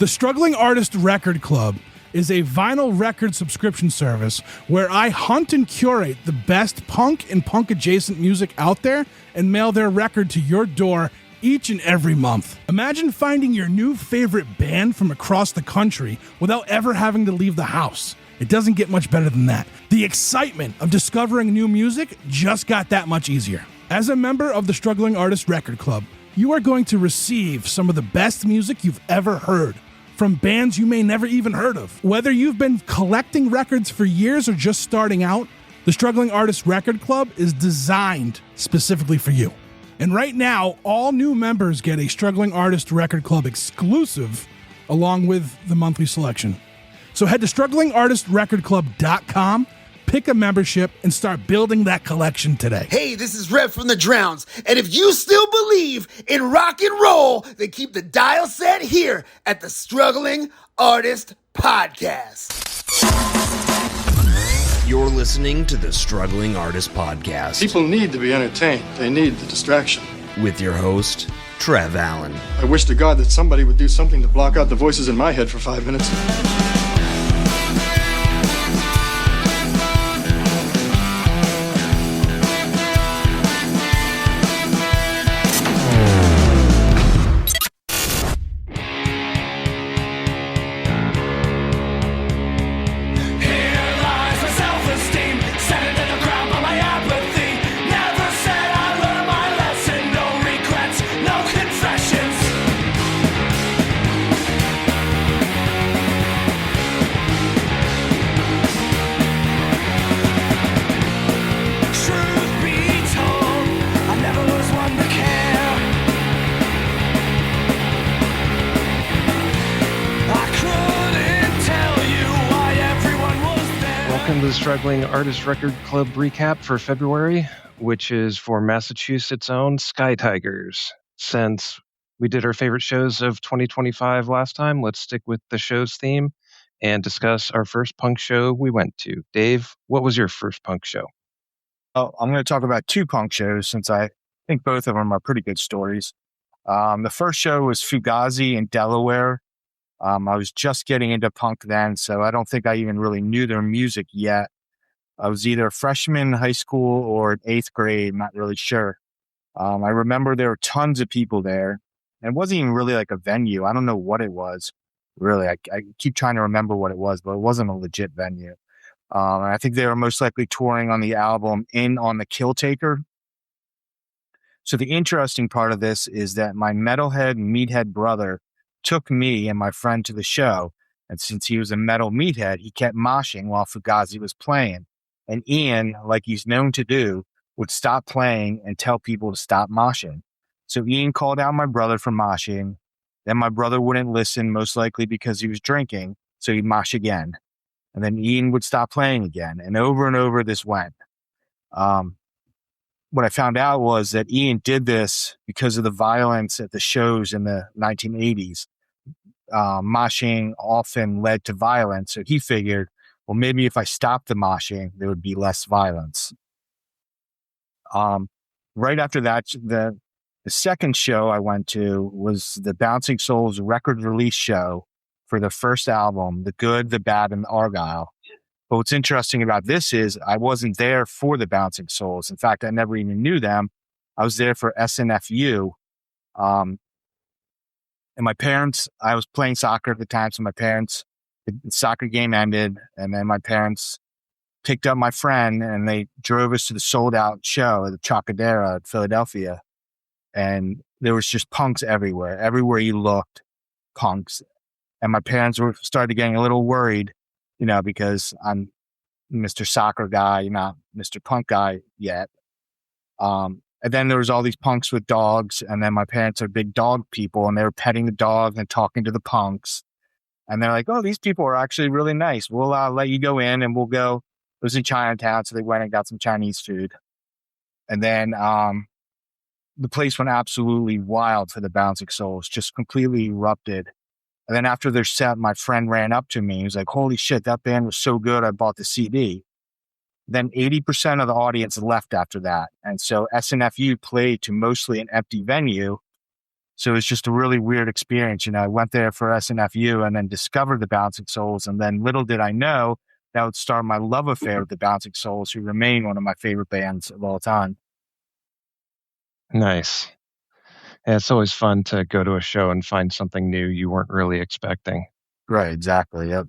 The Struggling Artist Record Club is a vinyl record subscription service where I hunt and curate the best punk and punk-adjacent music out there and mail their record to your door each and every month. Imagine finding your new favorite band from across the country without ever having to leave the house. It doesn't get much better than that. The excitement of discovering new music just got that much easier. As a member of the Struggling Artist Record Club, you are going to receive some of the best music you've ever heard from bands you may never even heard of. Whether you've been collecting records for years or just starting out, the Struggling Artist Record Club is designed specifically for you. And right now, all new members get a Struggling Artist Record Club exclusive along with the monthly selection. So head to StrugglingArtistRecordClub.com, pick a membership, and start building that collection today. Hey, this is Rev from the Drowns, and if you still believe in rock and roll, then keep the dial set here at the Struggling Artist Podcast. You're listening to the Struggling Artist Podcast. People need to be entertained. They need the distraction. With your host, Trev Allen. I wish to God that somebody would do something to block out the voices in my head for 5 minutes. Struggling Artist Record Club recap for February, which is for Massachusetts' own Sky Tigers. Since we did our favorite shows of 2025 last time, let's stick with the show's theme and discuss our first punk show we went to. Dave, what was your first punk show? Oh, I'm going to talk about two punk shows since I think both of them are pretty good stories. The first show was Fugazi in Delaware. I was just getting into punk then, so I don't think I even really knew their music yet. I was either a freshman in high school or in 8th grade, not really sure. I remember there were tons of people there. And it wasn't even really like a venue. I don't know what it was, really. I keep trying to remember what it was, but it wasn't a legit venue. I think they were most likely touring on the album In on the Kill Taker. So the interesting part of this is that my metalhead meathead brother took me and my friend to the show. And since he was a metal meathead, he kept moshing while Fugazi was playing. And Ian, like he's known to do, would stop playing and tell people to stop moshing. So Ian called out my brother for moshing. Then my brother wouldn't listen, most likely because he was drinking. So he'd mosh again. And then Ian would stop playing again. And over this went. What I found out was that Ian did this because of the violence at the shows in the 1980s. Moshing often led to violence. So he figured, well, maybe if I stopped the moshing, there would be less violence. Right after that, the second show I went to was the Bouncing Souls record release show for the first album, The Good, the Bad, and the Argyle. But what's interesting about this is I wasn't there for the Bouncing Souls. In fact, I never even knew them. I was there for SNFU. And my parents, I was playing soccer at the time, so the soccer game ended, and then my parents picked up my friend, and they drove us to the sold-out show at the Chocadera in Philadelphia. And there was just punks everywhere. Everywhere you looked, punks. And my parents started getting a little worried, because I'm Mr. Soccer guy, not Mr. Punk guy yet. And then there was all these punks with dogs, and then my parents are big dog people, and they were petting the dogs and talking to the punks. And they're like, oh, these people are actually really nice. We'll let you go in, and we'll go. It was in Chinatown, so they went and got some Chinese food. And then the place went absolutely wild for the Bouncing Souls, just completely erupted. And then after their set, my friend ran up to me. He was like, holy shit, that band was so good, I bought the CD. Then 80% of the audience left after that. And so SNFU played to mostly an empty venue. So it's just a really weird experience. I went there for SNFU and then discovered the Bouncing Souls. And then little did I know that would start my love affair with the Bouncing Souls, who remain one of my favorite bands of all time. Nice. Yeah, it's always fun to go to a show and find something new you weren't really expecting. Right, exactly. Yep.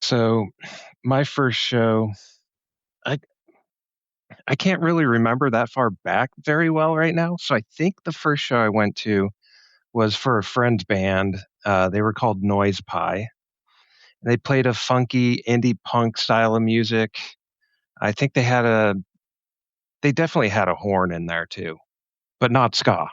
So my first show, I can't really remember that far back very well right now. So I think the first show I went to was for a friend's band. They were called Noise Pie. They played a funky indie punk style of music. I think they definitely had a horn in there too, but not ska.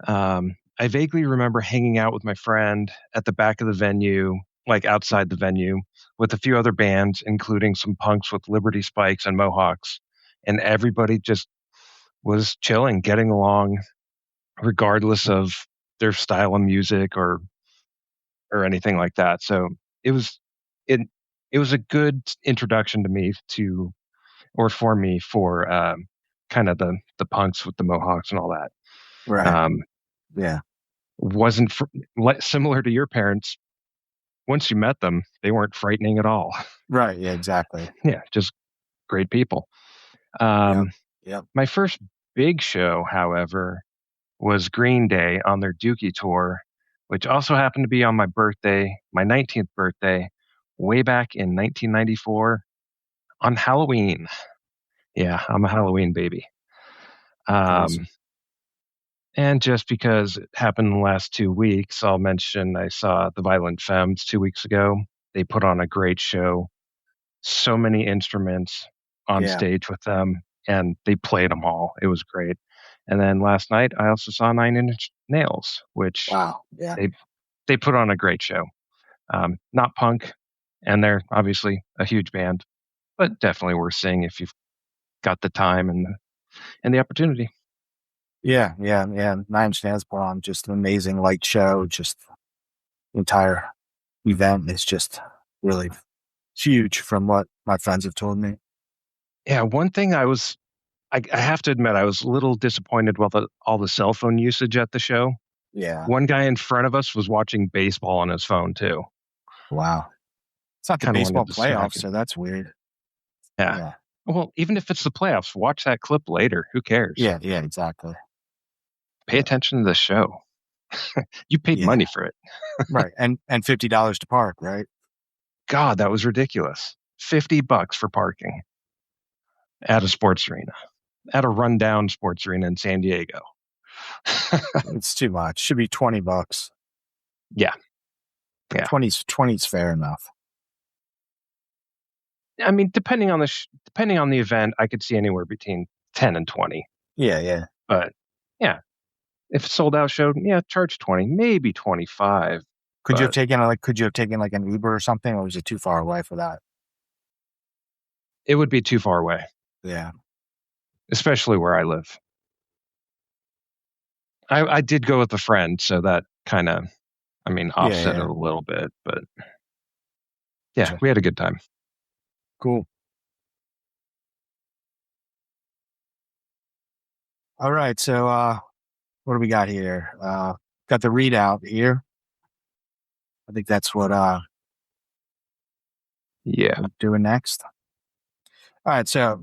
I vaguely remember hanging out with my friend at the back of the venue, like outside the venue, with a few other bands, including some punks with Liberty Spikes and Mohawks. And everybody just was chilling, getting along, regardless of their style of music or anything like that. So it was a good introduction to me for me for kind of the punks with the Mohawks and all that. Right. Yeah. Wasn't similar to your parents. Once you met them, they weren't frightening at all. Right. Yeah, exactly. Yeah, just great people. Yep. My first big show, however, was Green Day on their Dookie tour, which also happened to be on my birthday, my 19th birthday, way back in 1994 on Halloween. Yeah, I'm a Halloween baby. Awesome. And just because it happened in the last 2 weeks, I'll mention I saw the Violent Femmes 2 weeks ago. They put on a great show. So many instruments on stage with them, and they played them all. It was great. And then last night, I also saw Nine Inch Nails, which they put on a great show. Not punk, and they're obviously a huge band, but definitely worth seeing if you've got the time and the opportunity. Yeah. Nine Inch Nails put on just an amazing light show. Just the entire event is just really huge from what my friends have told me. Yeah, one thing I have to admit, I was a little disappointed with all the cell phone usage at the show. Yeah. One guy in front of us was watching baseball on his phone too. Wow. It's not the baseball playoffs, so that's weird. Yeah. Well, even if it's the playoffs, watch that clip later. Who cares? Yeah, exactly. Pay attention to the show. You paid money for it. Right. And $50 to park, right? God, that was ridiculous. $50 for parking at a sports arena, at a rundown sports arena in San Diego. It's too much. Should be $20. Yeah. 20's fair enough. I mean, depending on the event, I could see anywhere between 10 and 20. Yeah. But yeah, if it's sold out show, charge 20, maybe 25. Could you have taken an Uber or something, or was it too far away for that? It would be too far away. Yeah. Especially where I live. I did go with a friend, so that kind of, offset it a little bit, but yeah, we had a good time. Cool. All right, so what do we got here? Got the readout here. I think that's what we're doing next. All right, so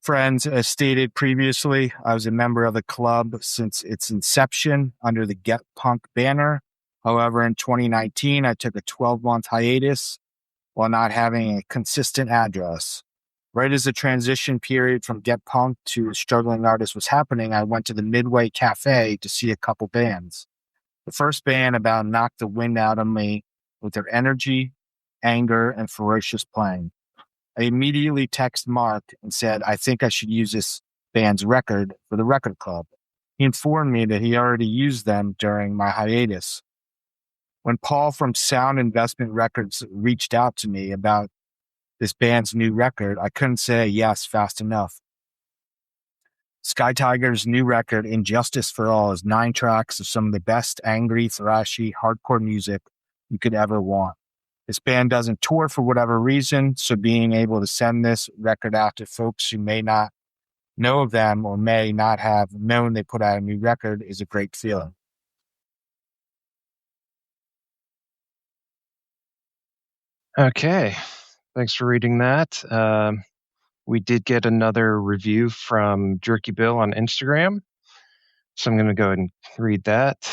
friends, as stated previously, I was a member of the club since its inception under the Get Punk banner. However, in 2019, I took a 12-month hiatus while not having a consistent address. Right as the transition period from Get Punk to Struggling Artist was happening, I went to the Midway Cafe to see a couple bands. The first band about knocked the wind out of me with their energy, anger, and ferocious playing. I immediately texted Mark and said, I think I should use this band's record for the record club. He informed me that he already used them during my hiatus. When Paul from Sound Investment Records reached out to me about this band's new record, I couldn't say yes fast enough. Sky Tiger's new record, Injustice for All, is 9 tracks of some of the best angry, thrashy, hardcore music you could ever want. This band doesn't tour for whatever reason, so being able to send this record out to folks who may not know of them or may not have known they put out a new record is a great feeling. Okay. Thanks for reading that. We did get another review from Jerky Bill on Instagram. So I'm going to go ahead and read that.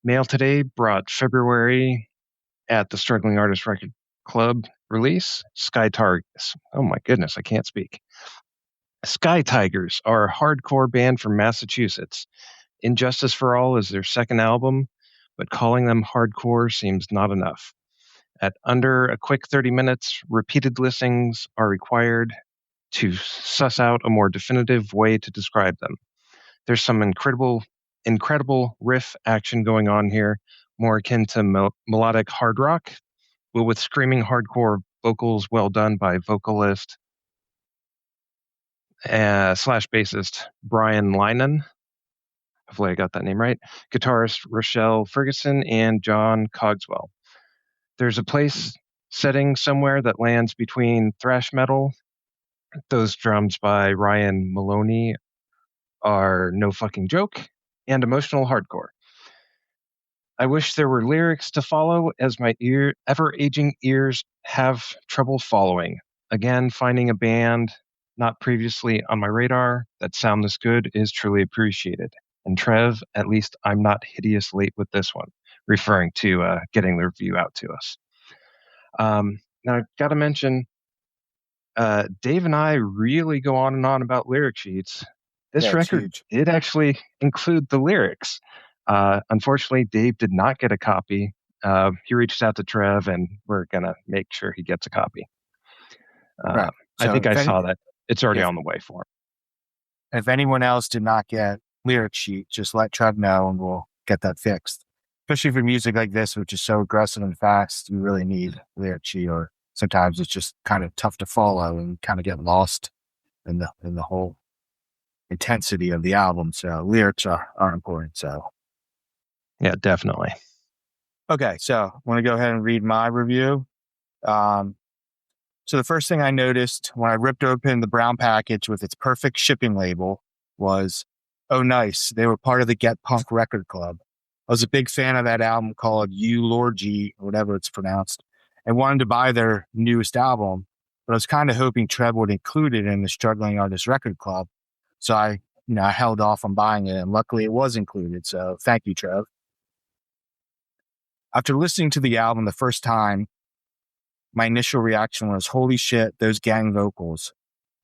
Mail Today brought February at the Struggling Artist Record Club release, Sky Tigers. Oh my goodness, I can't speak. Sky Tigers are a hardcore band from Massachusetts. Injustice for All is their second album, but calling them hardcore seems not enough. At under a quick 30 minutes, repeated listenings are required to suss out a more definitive way to describe them. There's some incredible riff action going on here, more akin to melodic hard rock, but with screaming hardcore vocals well done by vocalist / bassist Brian Lynan. Hopefully I got that name right. Guitarist Rochelle Ferguson and John Cogswell. There's a place setting somewhere that lands between thrash metal. Those drums by Ryan Maloney are no fucking joke, and emotional hardcore. I wish there were lyrics to follow, as my ever-aging ears have trouble following. Again, finding a band not previously on my radar that sound this good is truly appreciated. And Trev, at least I'm not hideous late with this one, referring to getting the review out to us. Now, I've got to mention, Dave and I really go on and on about lyric sheets. This record did actually include the lyrics. Unfortunately, Dave did not get a copy. He reached out to Trev, and we're going to make sure he gets a copy. Right. So I think I saw that. It's already on the way for him. If anyone else did not get lyric sheet, just let Trev know and we'll get that fixed. Especially for music like this, which is so aggressive and fast, you really need lyric sheet, or sometimes it's just kind of tough to follow and kind of get lost in the whole intensity of the album. So lyrics are important. So yeah, definitely. Okay, so I want to go ahead and read my review. So the first thing I noticed when I ripped open the brown package with its perfect shipping label was, oh, nice, they were part of the Get Punk Record Club. I was a big fan of that album called Eulogy, or whatever it's pronounced, and wanted to buy their newest album, but I was kind of hoping Trev would include it in the Struggling Artist Record Club. So I held off on buying it, and luckily it was included. So thank you, Trev. After listening to the album the first time, my initial reaction was, holy shit, those gang vocals.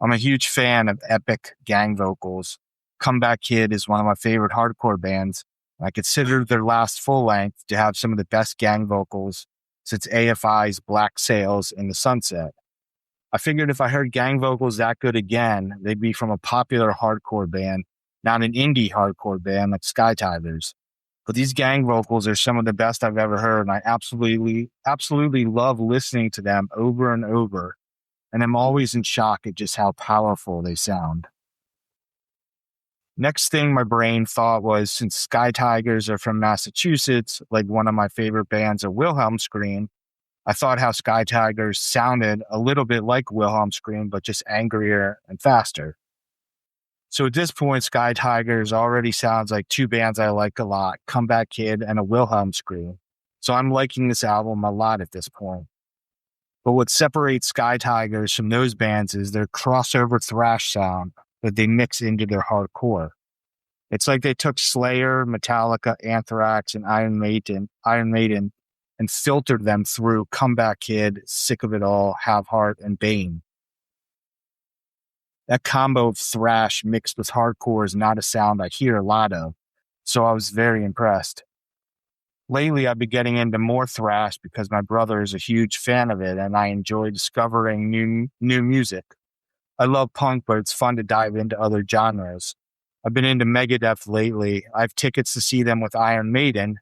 I'm a huge fan of epic gang vocals. Comeback Kid is one of my favorite hardcore bands. I consider their last full length to have some of the best gang vocals since AFI's Black Sails in the Sunset. I figured if I heard gang vocals that good again, they'd be from a popular hardcore band, not an indie hardcore band like Sky Tigers. But these gang vocals are some of the best I've ever heard, and I absolutely love listening to them over and over. And I'm always in shock at just how powerful they sound. Next thing my brain thought was, since Sky Tigers are from Massachusetts, like one of my favorite bands of Wilhelm Scream, I thought how Sky Tigers sounded a little bit like Wilhelm Scream, but just angrier and faster. So at this point, Sky Tigers already sounds like two bands I like a lot, Comeback Kid and a Wilhelm Scream. So I'm liking this album a lot at this point. But what separates Sky Tigers from those bands is their crossover thrash sound that they mix into their hardcore. It's like they took Slayer, Metallica, Anthrax, and Iron Maiden and filtered them through Comeback Kid, Sick of It All, Have Heart, and Bane. That combo of thrash mixed with hardcore is not a sound I hear a lot of, so I was very impressed. Lately, I've been getting into more thrash because my brother is a huge fan of it, and I enjoy discovering new music. I love punk, but it's fun to dive into other genres. I've been into Megadeth lately. I have tickets to see them with Iron Maiden,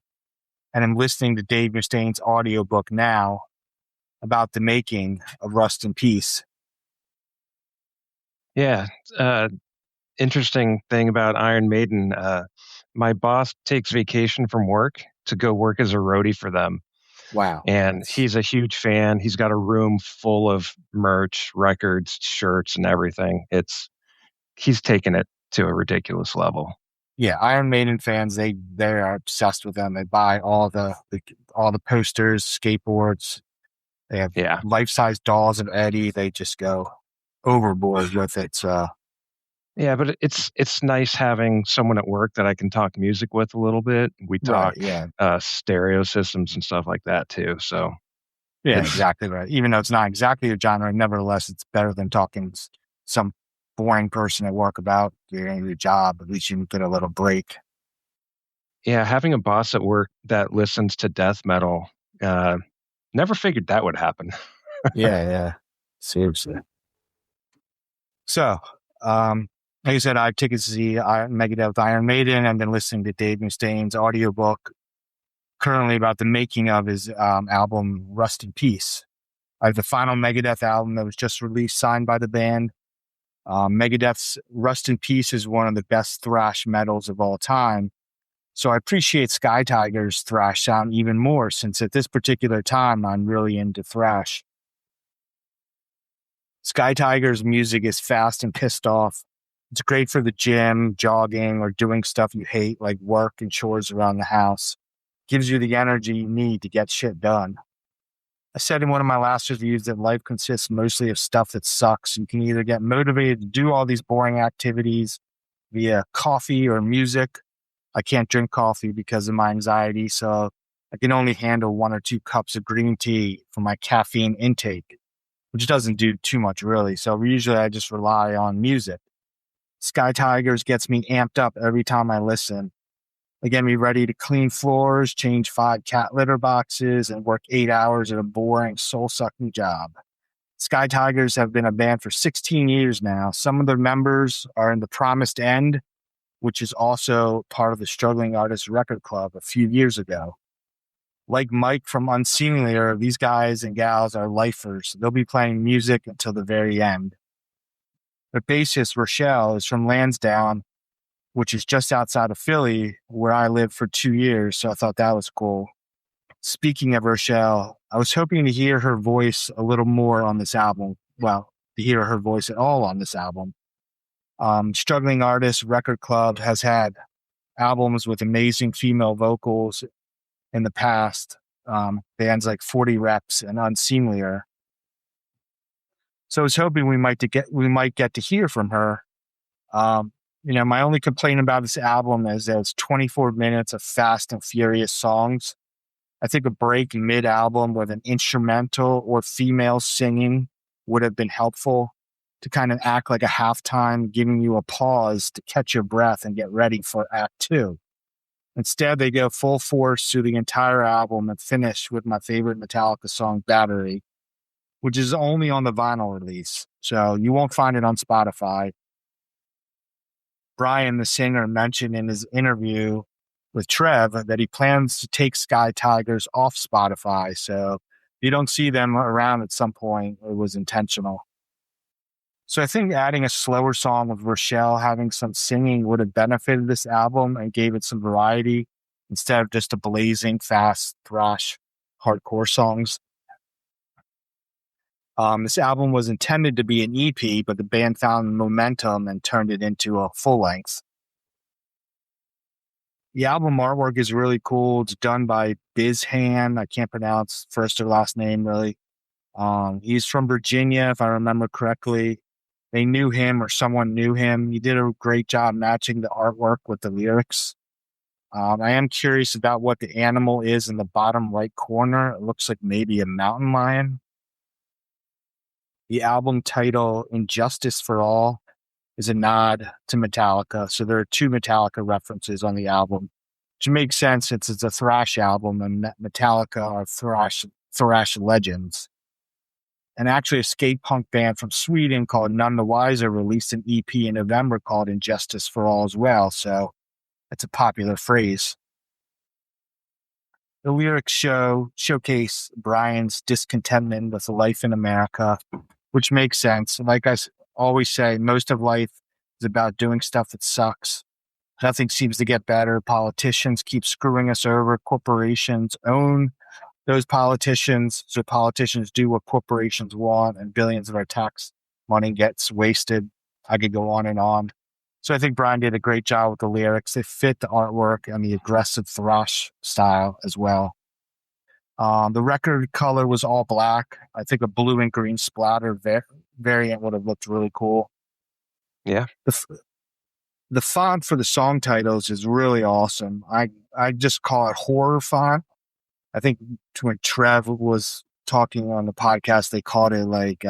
and I'm listening to Dave Mustaine's audiobook now about the making of Rust in Peace. Yeah. Interesting thing about Iron Maiden. My boss takes vacation from work to go work as a roadie for them. Wow. And he's a huge fan. He's got a room full of merch, records, shirts, and everything. It's he's taken it to a ridiculous level. Yeah, Iron Maiden fans, they're obsessed with them. They buy all the posters, skateboards. They have life-size dolls of Eddie. They just go overboard with it. So yeah, but it's nice having someone at work that I can talk music with a little bit. We talk stereo systems and stuff like that too. So yeah, exactly right. Even though it's not exactly your genre, nevertheless, it's better than talking to some boring person at work about your job. At least you can get a little break. Yeah, having a boss at work that listens to death metal, never figured that would happen. Yeah, seriously. So, like I said, I have tickets to see Megadeth Iron Maiden. I've been listening to Dave Mustaine's audiobook currently about the making of his album Rust in Peace. I have the final Megadeth album that was just released, signed by the band. Megadeth's Rust in Peace is one of the best thrash metals of all time. So I appreciate Sky Tiger's thrash sound even more, since at this particular time, I'm really into thrash. Sky Tiger's music is fast and pissed off. It's great for the gym, jogging, or doing stuff you hate, like work and chores around the house. Gives you the energy you need to get shit done. I said in one of my last reviews that life consists mostly of stuff that sucks. You can either get motivated to do all these boring activities via coffee or music. I can't drink coffee because of my anxiety, so I can only handle 1 or 2 cups of green tea for my caffeine intake, which doesn't do too much really. So usually I just rely on music. Sky Tigers gets me amped up every time I listen. They get me ready to clean floors, change 5 cat litter boxes, and work 8 hours at a boring, soul-sucking job. Sky Tigers have been a band for 16 years now. Some of their members are in the Promised End, which is also part of the Struggling Artists Record Club a few years ago. Like Mike from Unseemlier, these guys and gals are lifers. They'll be playing music until the very end. The bassist, Rochelle, is from Lansdowne, which is just outside of Philly, where I lived for 2 years, so I thought that was cool. Speaking of Rochelle, I was hoping to hear her voice a little more on this album. Well, to hear her voice at all on this album. Struggling Artists Record Club has had albums with amazing female vocals in the past. Bands like 40 Reps and Unseemlier. So I was hoping we might get to hear from her. My only complaint about this album is that it's 24 minutes of fast and furious songs. I think a break mid-album with an instrumental or female singing would have been helpful to kind of act like a halftime, giving you a pause to catch your breath and get ready for Act 2. Instead, they go full force through the entire album and finish with my favorite Metallica song, Battery, which is only on the vinyl release, so you won't find it on Spotify. Brian, the singer, mentioned in his interview with Trev that he plans to take Sky Tigers off Spotify, so if you don't see them around at some point, it was intentional. So I think adding a slower song with Rochelle having some singing would have benefited this album and gave it some variety instead of just a blazing, fast, thrash, hardcore songs. This album was intended to be an EP, but the band found momentum and turned it into a full length. The album artwork is really cool. It's done by Bizhan. I can't pronounce first or last name really. He's from Virginia, if I remember correctly. They knew him or someone knew him. He did a great job matching the artwork with the lyrics. I am curious about what the animal is in the bottom right corner. It looks like maybe a mountain lion. The album title, Injustice for All, is a nod to Metallica. So there are 2 Metallica references on the album, which makes sense since it's a thrash album and Metallica are thrash legends. And actually, a skate punk band from Sweden called None the Wiser released an EP in November called Injustice for All as well. So it's a popular phrase. The lyrics showcase Brian's discontentment with life in America, which makes sense. Like I always say, most of life is about doing stuff that sucks. Nothing seems to get better. Politicians keep screwing us over. Corporations own those politicians, so politicians do what corporations want, and billions of our tax money gets wasted. I could go on and on. So I think Brian did a great job with the lyrics. They fit the artwork and the aggressive thrash style as well. The record color was all black. I think a blue and green splatter variant would have looked really cool. Yeah. The font for the song titles is really awesome. I just call it horror font. I think when Trev was talking on the podcast, they called it like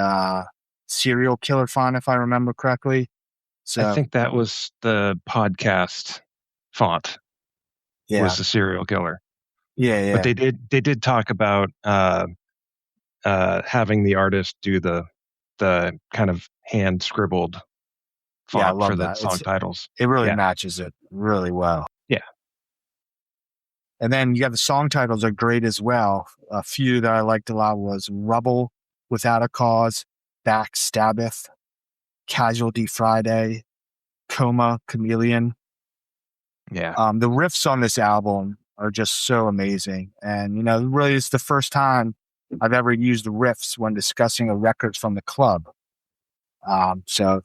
serial killer font, if I remember correctly. So I think that was the podcast font. yeah, Was the serial killer. yeah. But they did talk about having the artist do the kind of hand scribbled font I love for the that. song titles. It really Yeah. matches it really well. Yeah. And then you got the song titles are great as well. A few that I liked a lot was Rubble, Without a Cause, Backstabbeth, Casualty Friday, Coma, Chameleon. Yeah. The riffs on this album are just so amazing. And, really it's the first time I've ever used riffs when discussing a record from the club. So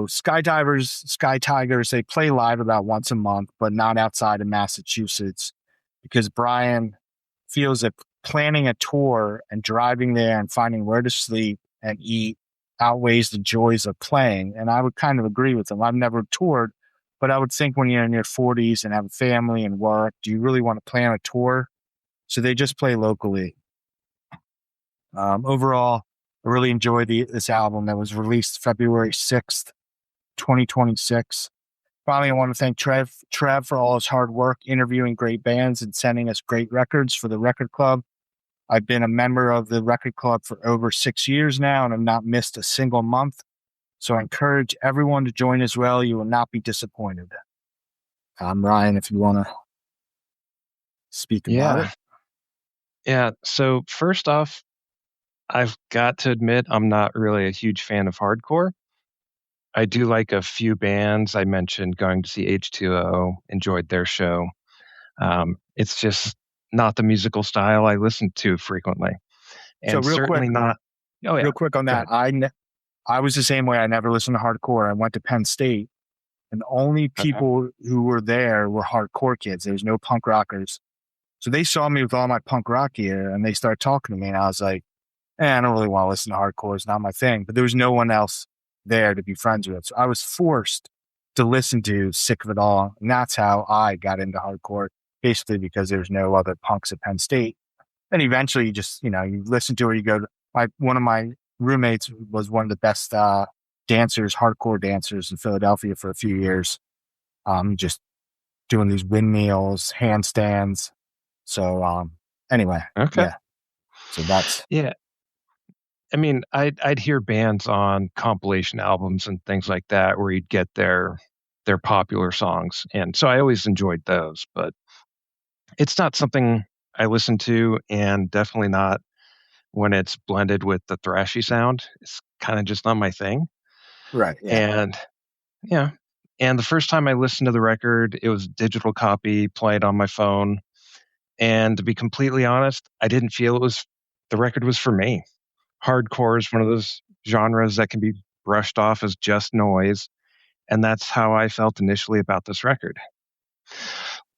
Sky Tigers, they play live about once a month, but not outside of Massachusetts, because Brian feels that planning a tour and driving there and finding where to sleep and eat outweighs the joys of playing. And I would kind of agree with him. I've never toured, but I would think when you're in your 40s and have a family and work, do you really want to plan a tour? So they just play locally. Overall, I really enjoyed this album that was released February 6th, 2026. Finally, I want to thank Trev for all his hard work interviewing great bands and sending us great records for the Record Club. I've been a member of the Record Club for over 6 years now and have not missed a single month. So I encourage everyone to join as well. You will not be disappointed. Ryan, if you want to speak about it. Yeah. So first off, I've got to admit, I'm not really a huge fan of hardcore. I do like a few bands. I mentioned going to see H2O, enjoyed their show. It's just not the musical style I listen to frequently. And So real certainly quick, not. Oh, yeah. Real quick on that, I was the same way. I never listened to hardcore. I went to Penn State, and the only people who were there were hardcore kids. There was no punk rockers. So they saw me with all my punk rock gear, and they started talking to me, and I was like, I don't really want to listen to hardcore. It's not my thing. But there was no one else there to be friends with. So I was forced to listen to Sick of It All. And that's how I got into hardcore, basically because there's no other punks at Penn State. And eventually you just, you listen to it, you go to one of my roommates was one of the best hardcore dancers in Philadelphia for a few years. Just doing these windmills, handstands. So anyway. Okay. Yeah. So that's I mean, I'd hear bands on compilation albums and things like that where you'd get their popular songs, and so I always enjoyed those. But it's not something I listen to, and definitely not when it's blended with the thrashy sound. It's kind of just not my thing. right. Yeah. And the first time I listened to the record, it was a digital copy played on my phone, and to be completely honest, I didn't feel the record was for me. Hardcore is one of those genres that can be brushed off as just noise, and that's how I felt initially about this record.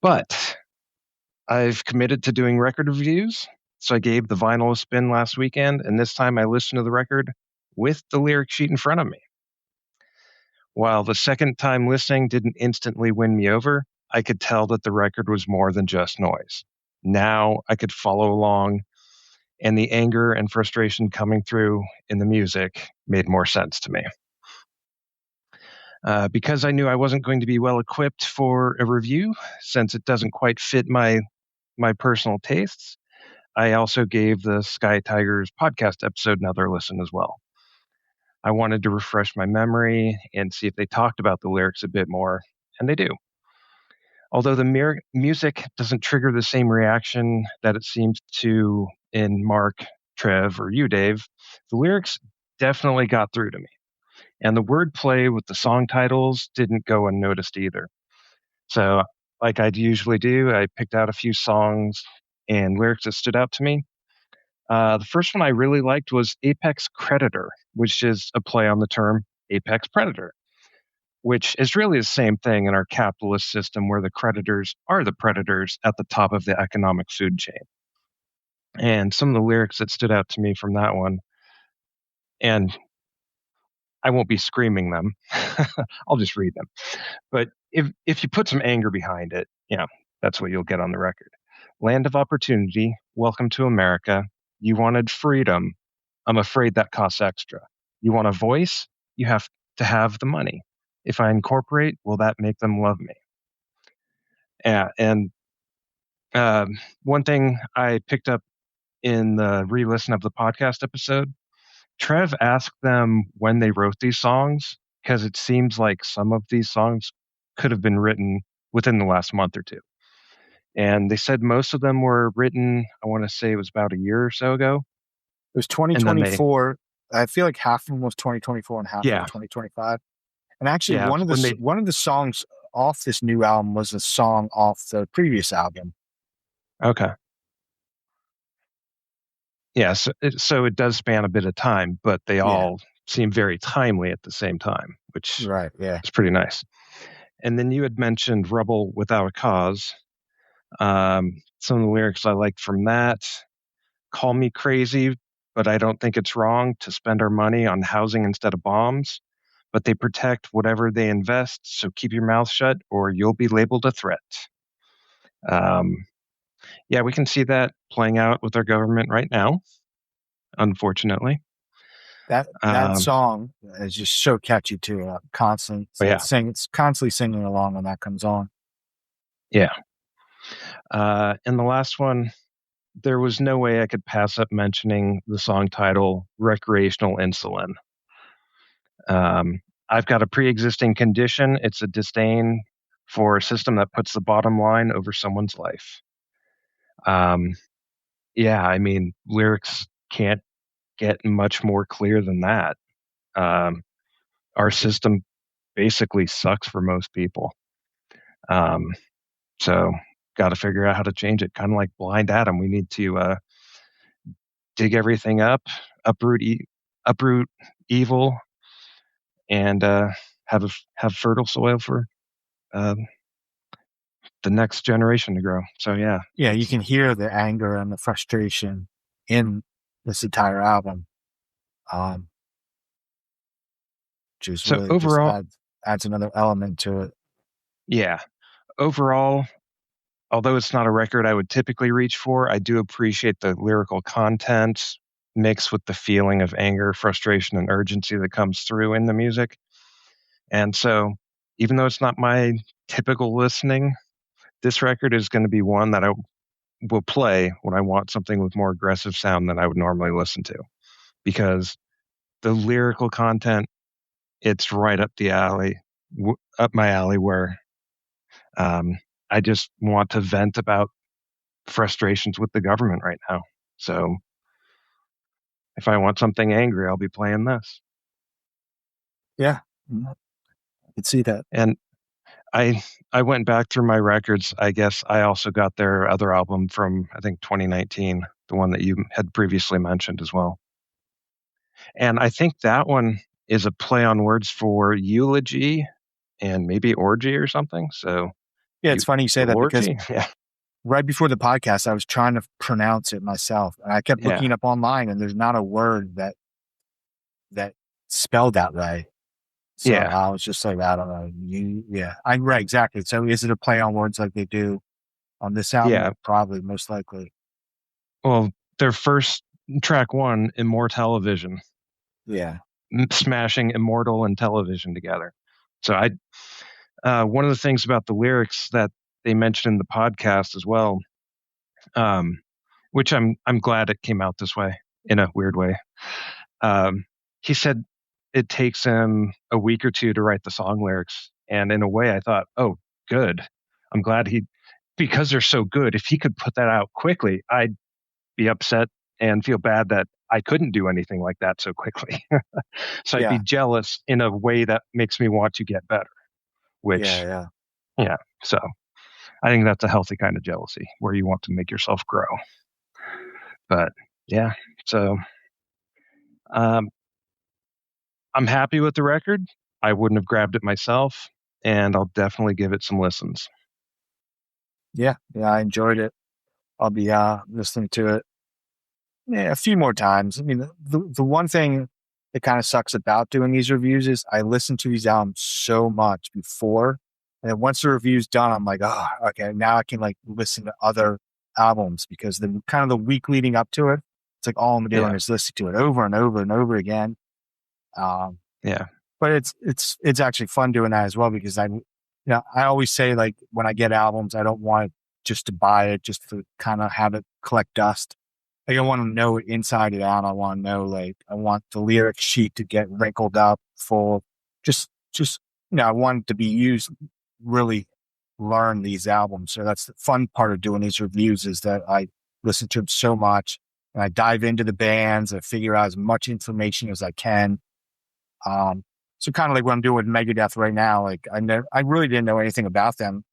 But I've committed to doing record reviews, so I gave the vinyl a spin last weekend, and this time I listened to the record with the lyric sheet in front of me. While the second time listening didn't instantly win me over, I could tell that the record was more than just noise. Now I could follow along, and the anger and frustration coming through in the music made more sense to me. Because I knew I wasn't going to be well equipped for a review, since it doesn't quite fit my personal tastes, I also gave the Sky Tigers podcast episode another listen as well. I wanted to refresh my memory and see if they talked about the lyrics a bit more, and they do. Although the music doesn't trigger the same reaction that it seems to in Mark, Trev, or you, Dave, the lyrics definitely got through to me. And the wordplay with the song titles didn't go unnoticed either. So, like I'd usually do, I picked out a few songs and lyrics that stood out to me. The first one I really liked was Apex Creditor, which is a play on the term apex predator, which is really the same thing in our capitalist system where the creditors are the predators at the top of the economic food chain. And some of the lyrics that stood out to me from that one, and I won't be screaming them, I'll just read them. But if you put some anger behind it, that's what you'll get on the record. Land of opportunity, welcome to America. You wanted freedom. I'm afraid that costs extra. You want a voice? You have to have the money. If I incorporate, will that make them love me? Yeah, and one thing I picked up in the re-listen of the podcast episode, Trev asked them when they wrote these songs, because it seems like some of these songs could have been written within the last month or two. And they said most of them were written, I want to say it was about a year or so ago. It was 2024. I feel like half of them was 2024 and half of 2025. And actually, one of the songs off this new album was a song off the previous album. Okay. Yeah, so it does span a bit of time, but they all seem very timely at the same time, which is pretty nice. And then you had mentioned Rebel Without a Cause. Some of the lyrics I liked from that. Call me crazy, but I don't think it's wrong to spend our money on housing instead of bombs. But they protect whatever they invest, so keep your mouth shut or you'll be labeled a threat. We can see that playing out with our government right now, unfortunately. That song is just so catchy too. Constantly singing along when that comes on. Yeah. And the last one, there was no way I could pass up mentioning the song title, Recreational Insulin. I've got a pre-existing condition. It's a disdain for a system that puts the bottom line over someone's life. Lyrics can't get much more clear than that. Our system basically sucks for most people. So got to figure out how to change it. Kind of like Blind Adam. We need to dig everything up, uproot evil, and have fertile soil for the next generation to grow. So you can hear the anger and the frustration in this entire album. Just really overall adds another element to it. Yeah, overall, although it's not a record I would typically reach for, I do appreciate the lyrical content mixed with the feeling of anger, frustration, and urgency that comes through in the music. And so, even though it's not my typical listening, this record is going to be one that I will play when I want something with more aggressive sound than I would normally listen to. Because the lyrical content, it's right up my alley where I just want to vent about frustrations with the government right now. So if I want something angry, I'll be playing this. Yeah, I could see that. And I went back through my records. I guess I also got their other album from, I think, 2019, the one that you had previously mentioned as well. And I think that one is a play on words for eulogy and maybe orgy or something. So yeah, it's funny you say that because right before the podcast, I was trying to pronounce it myself, and I kept looking up online, and there's not a word that spelled that way. So I was just like, I don't know. I'm right, exactly. So is it a play on words like they do on this album? Yeah, probably, most likely. Well, their first track one, Immortelevision. Yeah. Smashing immortal and television together. So one of the things about the lyrics that they mentioned in the podcast as well, which I'm glad it came out this way in a weird way. He said it takes him a week or two to write the song lyrics. And in a way I thought, oh, good. I'm glad because they're so good, if he could put that out quickly, I'd be upset and feel bad that I couldn't do anything like that so quickly. So I'd be jealous in a way that makes me want to get better, which, so I think that's a healthy kind of jealousy where you want to make yourself grow. But Yeah. So um, I'm happy with the record. I wouldn't have grabbed it myself, and I'll definitely give it some listens. Yeah, I enjoyed it. I'll be listening to it a few more times. I mean, the one thing that kind of sucks about doing these reviews is I listen to these albums so much before, and then once the review's done, I'm like, oh, okay, now I can like listen to other albums, because the kind of the week leading up to it, it's like all I'm doing is listening to it over and over and over again. Yeah. But it's actually fun doing that as well, because I always say, like, when I get albums, I don't want it just to buy it, just to kind of have it collect dust. Like, I want to know it inside and out. I want to know, like, I want the lyric sheet to get wrinkled up full. Just I want it to be used, really learn these albums. So that's the fun part of doing these reviews, is that I listen to them so much and I dive into the bands and figure out as much information as I can. So kind of like what I'm doing with Megadeth right now. Like, I really didn't know anything about them.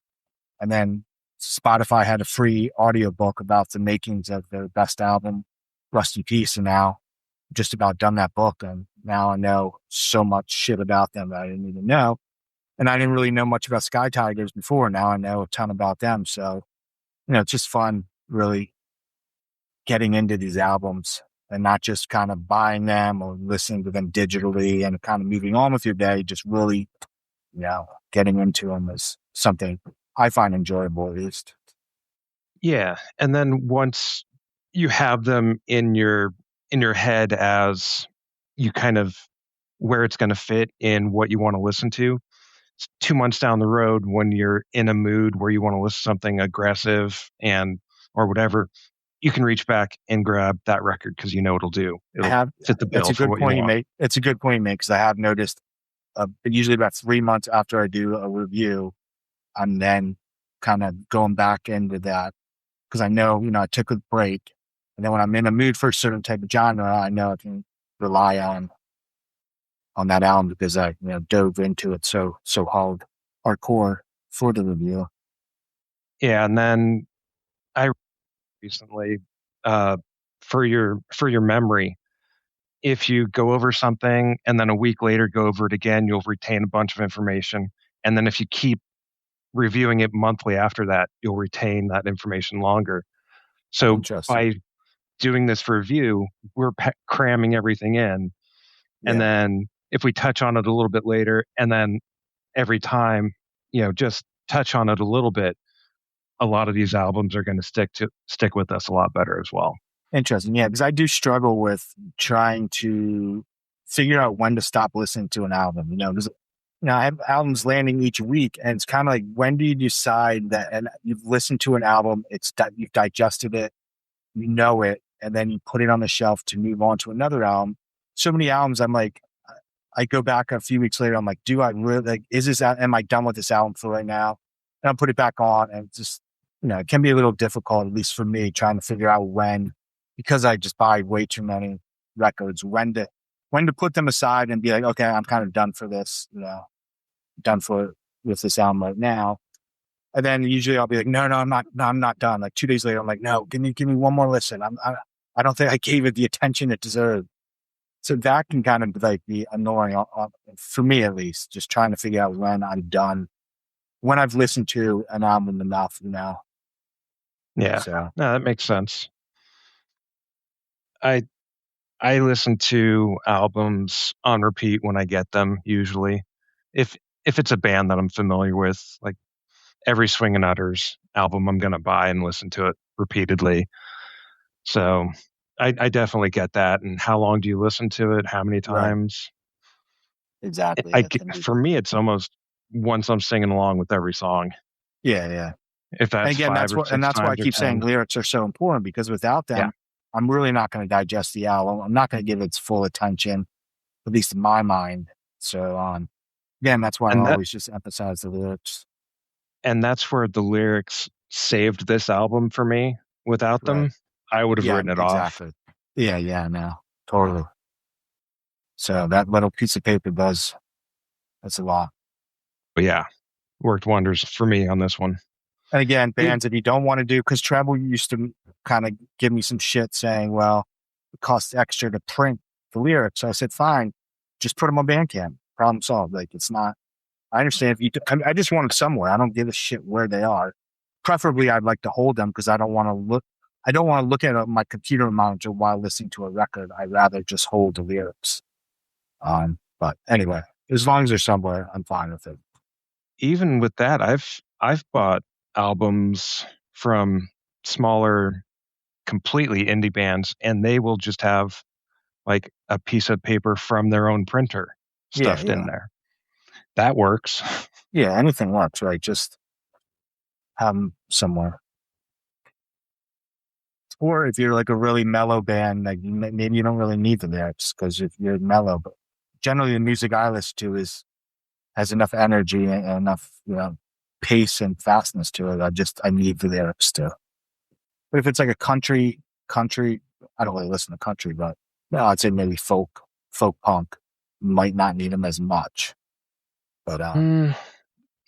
And then Spotify had a free audiobook about the makings of their best album, Rust in Peace. And now I'm just about done that book. And now I know so much shit about them that I didn't even know. And I didn't really know much about Sky Tigers before. Now I know a ton about them. So, it's just fun really getting into these albums and not just kind of buying them or listening to them digitally and kind of moving on with your day. Just really, getting into them is something I find enjoyable, at least. Yeah. And then once you have them in your head as you kind of where it's going to fit in what you want to listen to, 2 months down the road, when you're in a mood where you want to listen to something aggressive or whatever, you can reach back and grab that record because it'll do. It'll fit the bill. It's a good point you make. It's a good point you make, because I have noticed usually about 3 months after I do a review, I'm then kind of going back into that, because I know, I took a break, and then when I'm in a mood for a certain type of genre, I know I can rely on that album, because I dove into it so hardcore for the review. Yeah, and then I recently for your memory, if you go over something and then a week later go over it again, you'll retain a bunch of information. And then if you keep reviewing it monthly after that, you'll retain that information longer. So by doing this review, we're cramming everything in. And then if we touch on it a little bit later, and then every time, just touch on it a little bit, a lot of these albums are going to stick with us a lot better as well. Interesting. Yeah, because I do struggle with trying to figure out when to stop listening to an album. I have albums landing each week, and it's kind of like, when do you decide that, and you've listened to an album, you've digested it, it, and then you put it on the shelf to move on to another album. So many albums, I'm like, I go back a few weeks later, I'm like, do I really, am I done with this album for right now? And I'll put it back on, and just, it can be a little difficult, at least for me, trying to figure out when, because I just buy way too many records, when to put them aside and be like, okay, I'm kind of done for this, done with this album right now. And then usually I'll be like, no, I'm not done. Like 2 days later, I'm like, no, give me one more listen. I don't think I gave it the attention it deserved. So that can kind of like be annoying for me, at least, just trying to figure out when I'm done, when I've listened to an album enough, Yeah, so. No, that makes sense. I listen to albums on repeat when I get them, usually. If it's a band that I'm familiar with, like every Swingin' Utters album, I'm going to buy and listen to it repeatedly. So I definitely get that. And how long do you listen to it? How many times? Right. Exactly. For me, it's almost once I'm singing along with every song. Yeah. If that's again, that's why I keep saying lyrics are so important, because without them, I'm really not going to digest the album. I'm not going to give it its full attention, at least in my mind. So, again, that's why I always just emphasize the lyrics. And that's where the lyrics saved this album for me. Without them, I would have written it off. Yeah, no, totally. So that little piece of paper that's a lot. But yeah, worked wonders for me on this one. And again, bands, if you don't want to do, because Treble used to kind of give me some shit saying, well, it costs extra to print the lyrics. So I said, fine, just put them on Bandcamp. Problem solved. Like, it's not, I understand if you, I just want them somewhere. I don't give a shit where they are. Preferably, I'd like to hold them because I don't want to look at my computer monitor while listening to a record. I'd rather just hold the lyrics. But anyway, as long as they're somewhere, I'm fine with it. Even with that, I've bought albums from smaller, completely indie bands, and they will just have like a piece of paper from their own printer stuffed in there. That works. Yeah, anything works, right? Just have them somewhere. Or if you're like a really mellow band, like maybe you don't really need the lyrics because if you're mellow, but generally the music I listen to has enough energy and enough, pace and fastness to it. I need the lyrics too. But if it's like a country, I don't really listen to country, but I'd say maybe folk punk might not need them as much. But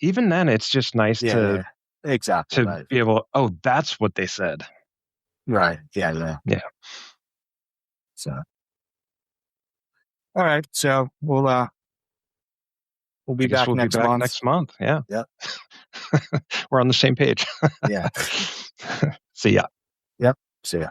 even then, it's just nice to exactly be able. Oh, that's what they said. Right. Yeah. So, all right. So we'll be back next month. Next month. Yeah. Yep. We're on the same page. Yeah. See ya. Yep. See ya.